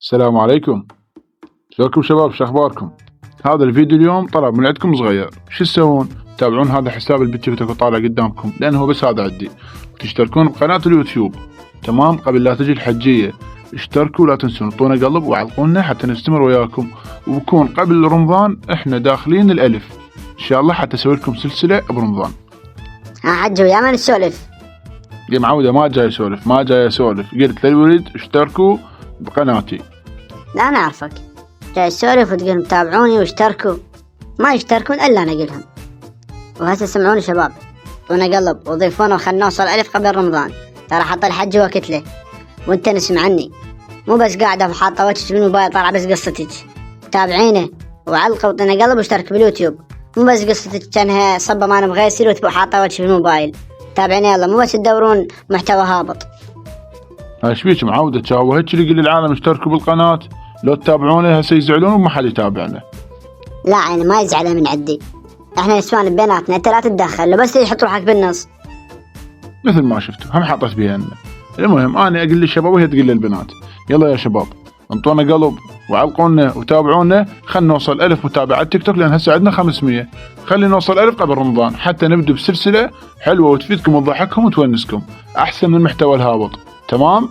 السلام عليكم. شلونكم شباب؟ شو اخباركم؟ هذا الفيديو اليوم طلب من عندكم صغير. شو تسوون؟ تابعون هذا حساب بالتيك توك طالع قدامكم لانه بس هذا عندي، وتشتركون بقناة اليوتيوب. تمام؟ قبل لا تجي الحجية اشتركوا، لا تنسون اعطونا قلب وعلقونا حتى نستمر وياكم، وبكون قبل رمضان احنا داخلين الالف ان شاء الله، حتى اسوي لكم سلسلة برمضان. ها حج ويا ما نسولف. يا معودة ما جاي اسولف، ما جاي اسولف، قلت للولد اشتركوا بقناتي. لا أنا أعرفك جاي تسولف وتقول تابعوني واشتركوا، ما يشتركون إلا أنا أقولهم. وهسه سمعوني شباب، اعطونا قلب وضيفونا وخلنا نوصل 1000 قبل رمضان. ترى حط الحج وقت له، وانت نسمع عني، مو بس قاعدة حاطة وجهك بالموبايل طالعة بس قصتك. تابعينه وعلقوا وعطينا قلب واشترك باليوتيوب، مو بس قصتك كانها صبة ما مغيسل وتبقى حاطة وجهك بالموبايل. تابعيني يلا، مو بس تدورون محتوى هابط. ايش بيك معودة؟ شاو هيك اللي يقول للعالم اشتركوا بالقناة، لو تتابعونه هسه يزعلون وما حد يتابعنا. لا يعني ما يزعله من عندي، احنا نسوان بيناتنا، انت لا تتدخل، لو بس يحط روحك بالنص. مثل ما شفتوا هم حطت بيننا. المهم انا اقول للشباب وهي تقول للبنات، يلا يا شباب انطونا قلب وعلقونا وتابعونا، خلنا نوصل 1000 متابعة تيك توك، لان هسه عندنا 500. خلي نوصل 1000 قبل رمضان حتى نبدو بسلسلة حلوة وتفيدكم وتضحككم وتونسكم، احسن من المحتوى الهابط. تمام؟